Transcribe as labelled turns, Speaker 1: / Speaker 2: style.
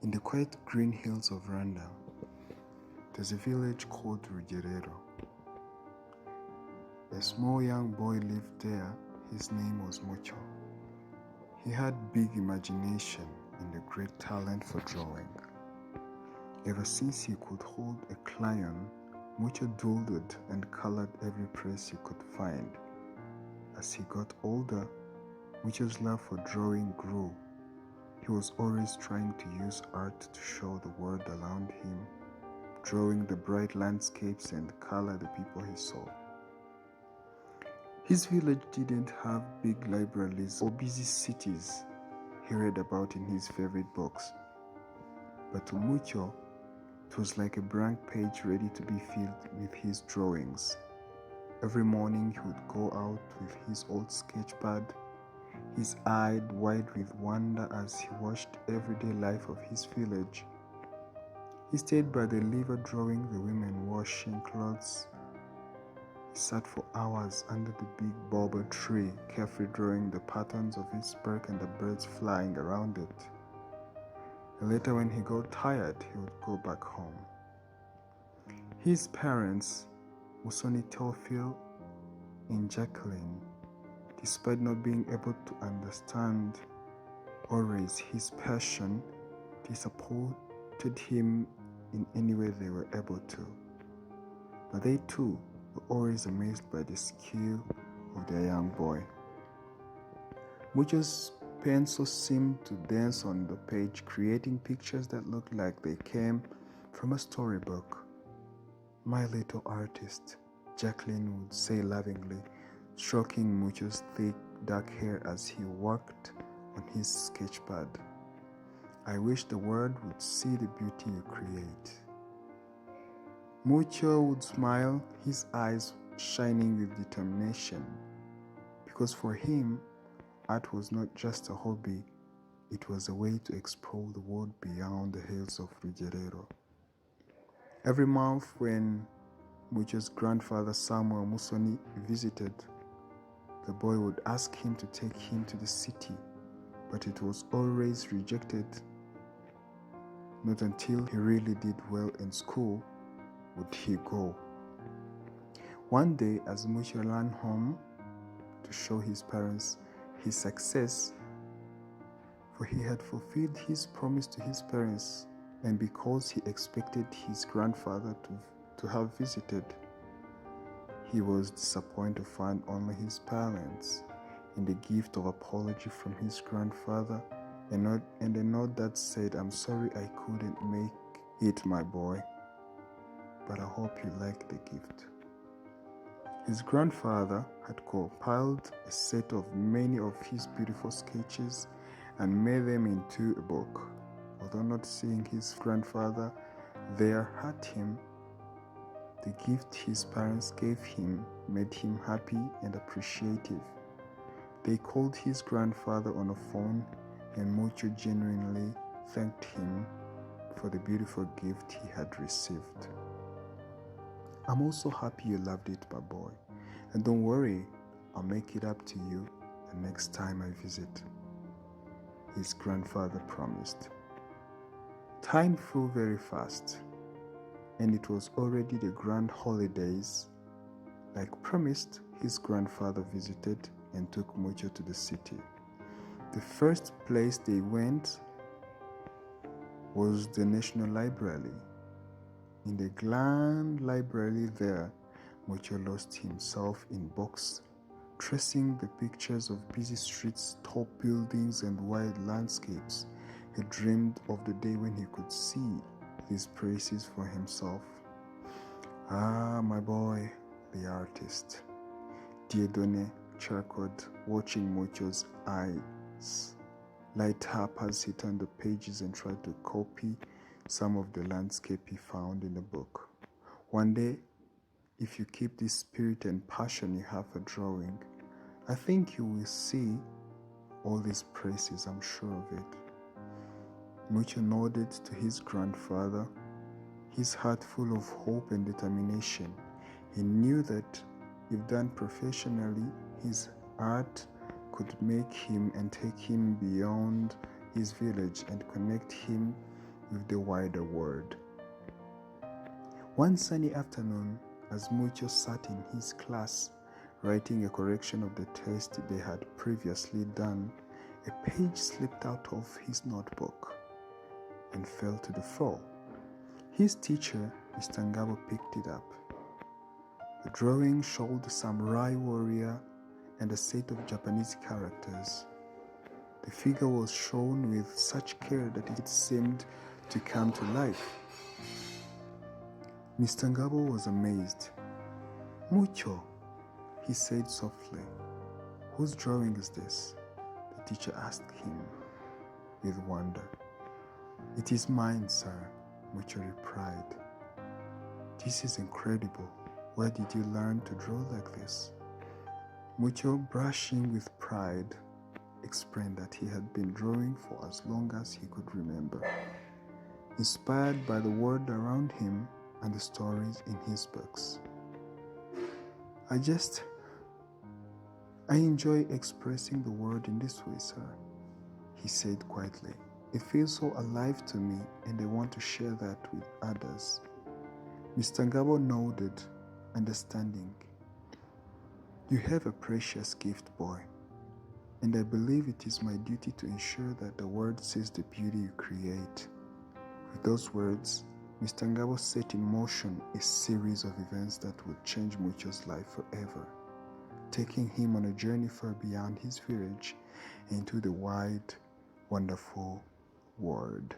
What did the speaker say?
Speaker 1: In the quiet green hills of Rwanda, there's a village called Rugerero. A small young boy lived there. His name was Mucyo. He had big imagination and a great talent for drawing. Ever since he could hold a crayon, Mucyo doodled and colored every place he could find. As he got older, Mucyo's love for drawing grew. He was always trying to use art to show the world around him, drawing the bright landscapes and color the people he saw. His village didn't have big libraries or busy cities he read about in his favorite books. But to Mucyo, it was like a blank page ready to be filled with his drawings. Every morning he would go out with his old sketch pad, his eyes wide with wonder as he watched everyday life of his village. He stayed by the river drawing the women washing clothes. He sat for hours under the big baobab tree, carefully drawing the patterns of his bark and the birds flying around it. And later, when he got tired, he would go back home. His parents, Musoni Theophile and Jacqueline, despite not being able to understand or raise his passion, they supported him in any way they were able to. But they too were always amazed by the skill of their young boy. Mucyo's pencil seemed to dance on the page, creating pictures that looked like they came from a storybook. "My little artist," Jacqueline would say lovingly, stroking Mucyo's thick, dark hair as he worked on his sketchpad. "I wish the world would see the beauty you create." Mucyo would smile, his eyes shining with determination, because for him, art was not just a hobby, it was a way to explore the world beyond the hills of Rugerero. Every month when Mucyo's grandfather Samuel Musoni visited, the boy would ask him to take him to the city, but it was always rejected. Not until he really did well in school would he go. One day, as Mucyo ran home to show his parents his success, for he had fulfilled his promise to his parents, and because he expected his grandfather to have visited, he was disappointed to find only his parents and a gift of apology from his grandfather and a note that said, "I'm sorry I couldn't make it, my boy, but I hope you like the gift." His grandfather had compiled a set of many of his beautiful sketches and made them into a book. Although not seeing his grandfather there hurt him, the gift his parents gave him made him happy and appreciative. They called his grandfather on a phone, and Mucyo genuinely thanked him for the beautiful gift he had received. "I'm also happy you loved it, my boy, and don't worry, I'll make it up to you the next time I visit," his grandfather promised. Time flew very fast, and it was already the grand holidays. Like promised, his grandfather visited and took Mucyo to the city. The first place they went was the National Library. In the grand library there, Mucyo lost himself in books, tracing the pictures of busy streets, tall buildings, and wide landscapes. He dreamed of the day when he could see these places for himself. "Ah, my boy, the artist," Dieudonné chuckled, watching Mucyo's eyes light up as he turned the pages and tried to copy some of the landscape he found in the book. "One day, if you keep this spirit and passion you have for drawing, I think you will see all these places, I'm sure of it." Mucyo nodded to his grandfather, his heart full of hope and determination. He knew that if done professionally, his art could make him and take him beyond his village and connect him with the wider world. One sunny afternoon, as Mucyo sat in his class writing a correction of the test they had previously done, a page slipped out of his notebook and fell to the floor. His teacher, Mr. Ngabo, picked it up. The drawing showed a samurai warrior and a set of Japanese characters. The figure was shown with such care that it seemed to come to life. Mr. Ngabo was amazed. "Mucyo," he said softly. "Whose drawing is this?" the teacher asked him with wonder. "It is mine, sir," Mucyo replied. "This is incredible. Where did you learn to draw like this?" Mucyo, brushing with pride, explained that he had been drawing for as long as he could remember, inspired by the world around him and the stories in his books. I enjoy expressing the world in this way, sir," he said quietly. "It feels so alive to me, and I want to share that with others." Mr. Ngabo nodded, understanding. "You have a precious gift, boy, and I believe it is my duty to ensure that the world sees the beauty you create." With those words, Mr. Ngabo set in motion a series of events that would change Mucyo's life forever, taking him on a journey far beyond his village into the wide, wonderful world.